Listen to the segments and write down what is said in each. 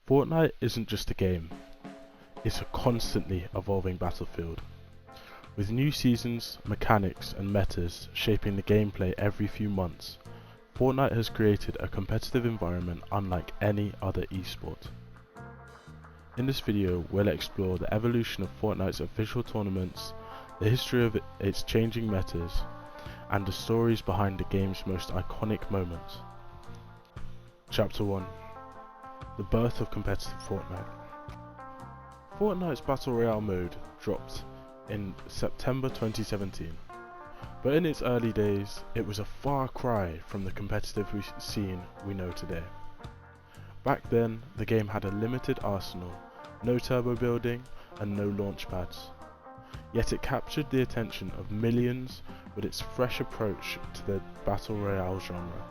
Fortnite isn't just a game, it's a constantly evolving battlefield. With new seasons, mechanics and metas shaping the gameplay every few months, Fortnite has created a competitive environment unlike any other esport. In this video, we'll explore the evolution of Fortnite's official tournaments, the history of its changing metas, and the stories behind the game's most iconic moments. Chapter 1: The birth of competitive Fortnite. Fortnite's Battle Royale mode dropped in September 2017, but in its early days, it was a far cry from the competitive scene we know today. Back then, the game had a limited arsenal, no turbo building, and no launch pads. Yet it captured the attention of millions with its fresh approach to the Battle Royale genre.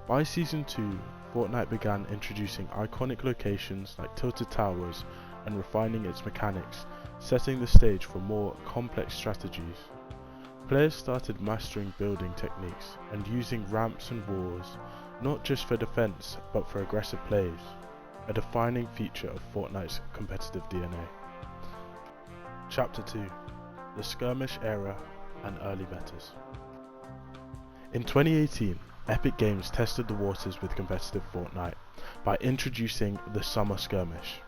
By Season 2, Fortnite began introducing iconic locations like tilted towers and refining its mechanics, setting the stage for more complex strategies. Players started mastering building techniques and using ramps and walls, not just for defense but for aggressive plays, a defining feature of Fortnite's competitive DNA. Chapter 2: The Skirmish Era and Early Metas. In 2018, Epic Games tested the waters with competitive Fortnite by introducing the Summer Skirmish.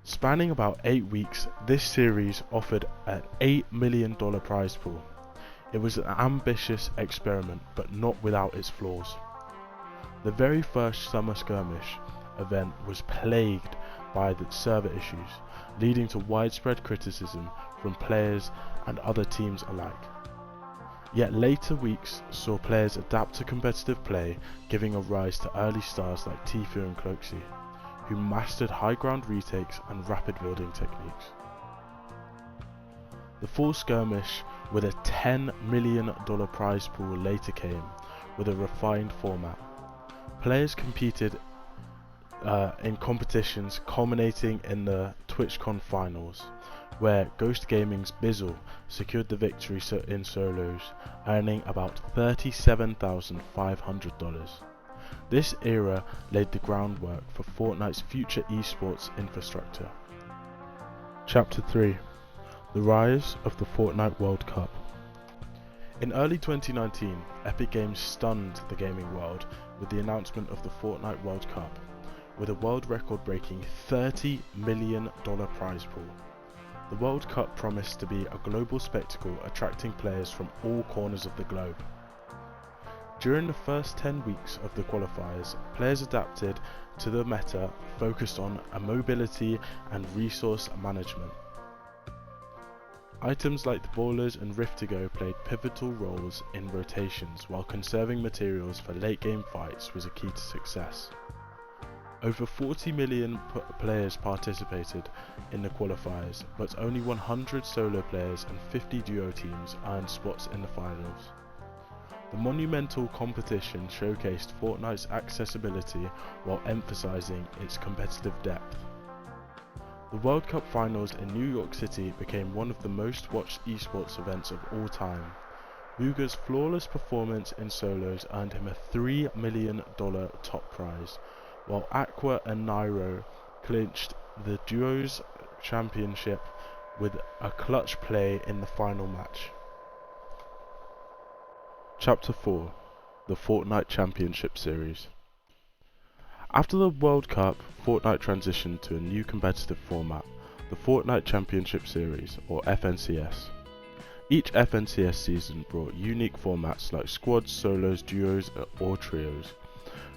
Spanning about 8 weeks, this series offered an $8 million prize pool. It was an ambitious experiment, but not without its flaws. The very first Summer Skirmish event was plagued by the server issues, leading to widespread criticism from players and other teams alike. Yet later weeks saw players adapt to competitive play, giving a rise to early stars like Tfue and Cloakzy, who mastered high ground retakes and rapid building techniques. The full skirmish with a $10 million prize pool later came with a refined format. Players competed in competitions culminating in the TwitchCon finals, where Ghost Gaming's Bizzle secured the victory in solos, earning about $37,500. This era laid the groundwork for Fortnite's future esports infrastructure. Chapter 3: The Rise of the Fortnite World Cup. In early 2019, Epic Games stunned the gaming world with the announcement of the Fortnite World Cup, with a world record-breaking $30 million prize pool. The World Cup promised to be a global spectacle, attracting players from all corners of the globe. During the first 10 weeks of the qualifiers, players adapted to the meta focused on mobility and resource management. Items like the Ballers and Rift to Go played pivotal roles in rotations, while conserving materials for late game fights was a key to success. Over 40 million players participated in the qualifiers, but only 100 solo players and 50 duo teams earned spots in the finals. The monumental competition showcased Fortnite's accessibility while emphasizing its competitive depth. The World Cup Finals in New York City became one of the most watched esports events of all time. Bugha's flawless performance in solos earned him a $3 million top prize, while Aqua and Nairo clinched the duos championship with a clutch play in the final match. Chapter 4: The Fortnite Championship Series. After the World Cup, Fortnite transitioned to a new competitive format, the Fortnite Championship Series, or FNCS. Each FNCS season brought unique formats like squads, solos, duos, or trios,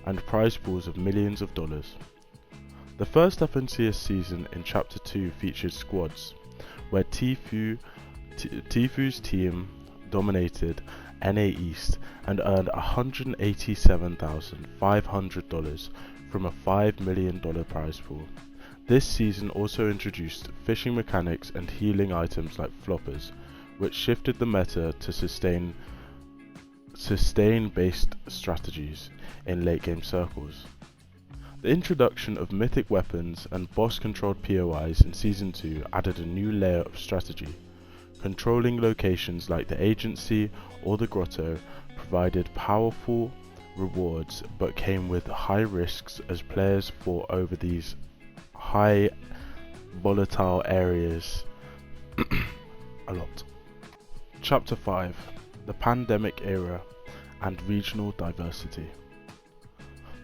and prize pools of millions of dollars. The first FNCS season in Chapter 2 featured squads, where Tfue's team dominated NA East and earned $187,500 from a $5 million prize pool. This season also introduced fishing mechanics and healing items like floppers, which shifted the meta to sustain-based strategies in late-game circles. The introduction of mythic weapons and boss-controlled POIs in Season 2 added a new layer of strategy. Controlling locations like the Agency or the Grotto provided powerful rewards but came with high risks as players fought over these high volatile areas a lot. Chapter 5: The Pandemic Era and Regional Diversity.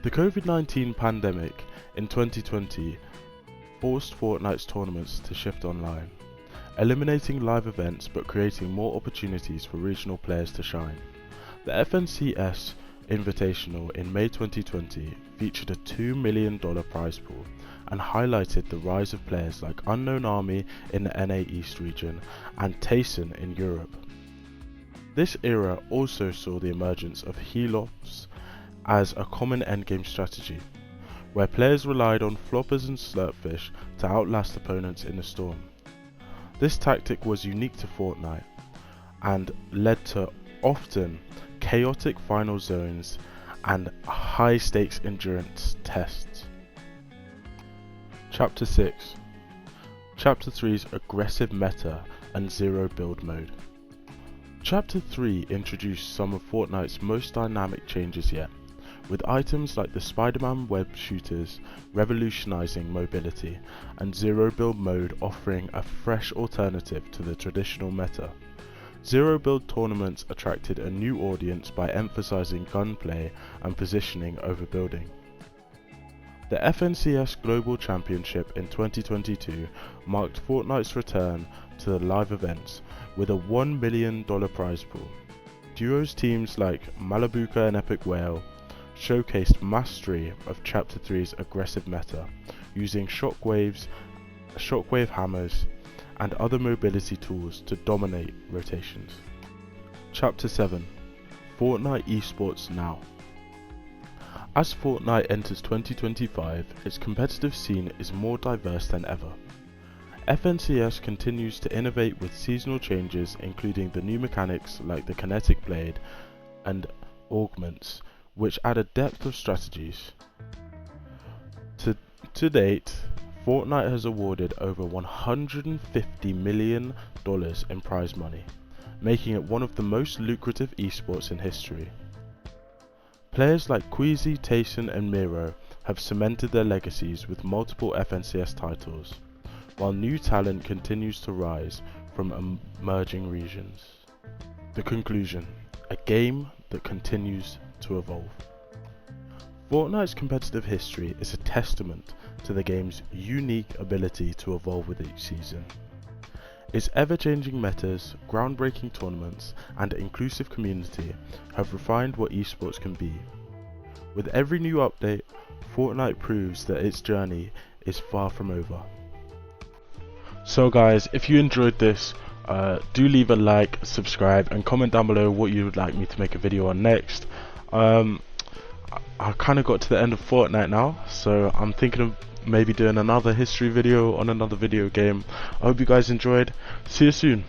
The COVID-19 pandemic in 2020 forced Fortnite's tournaments to shift online, eliminating live events but creating more opportunities for regional players to shine. The FNCS Invitational in May 2020 featured a $2 million prize pool and highlighted the rise of players like Unknown Army in the NA East region and Tayson in Europe. This era also saw the emergence of heal-offs as a common endgame strategy, where players relied on floppers and slurpfish to outlast opponents in the storm. This tactic was unique to Fortnite and led to often chaotic final zones and high stakes endurance tests. Chapter 6: Chapter 3's Aggressive Meta and Zero Build Mode. Chapter 3 introduced some of Fortnite's most dynamic changes yet, with items like the Spider-Man web shooters revolutionizing mobility and Zero Build Mode offering a fresh alternative to the traditional meta. Zero Build tournaments attracted a new audience by emphasizing gunplay and positioning over building. The FNCS Global Championship in 2022 marked Fortnite's return to the live events with a $1 million prize pool. Duos teams like Malabuka and Epic Whale showcased mastery of Chapter 3's aggressive meta, using shockwave hammers, and other mobility tools to dominate rotations. Chapter 7: Fortnite Esports Now. As Fortnite enters 2025, its competitive scene is more diverse than ever. FNCS continues to innovate with seasonal changes, including the new mechanics like the kinetic blade and augments, which add a depth of strategies. To date, Fortnite has awarded over $150 million in prize money, making it one of the most lucrative esports in history. Players like Queasy, Tayson and Miro have cemented their legacies with multiple FNCS titles, while new talent continues to rise from emerging regions. The conclusion: a game that continues to evolve. Fortnite's competitive history is a testament to the game's unique ability to evolve with each season. Its ever-changing metas, groundbreaking tournaments, and inclusive community have refined what esports can be. With every new update, Fortnite proves that its journey is far from over. So guys, if you enjoyed this, do leave a like, subscribe, and comment down below what you would like me to make a video on next. I kind of got to the end of Fortnite now, so I'm thinking of maybe doing another history video on another video game. I hope you guys enjoyed. See you soon.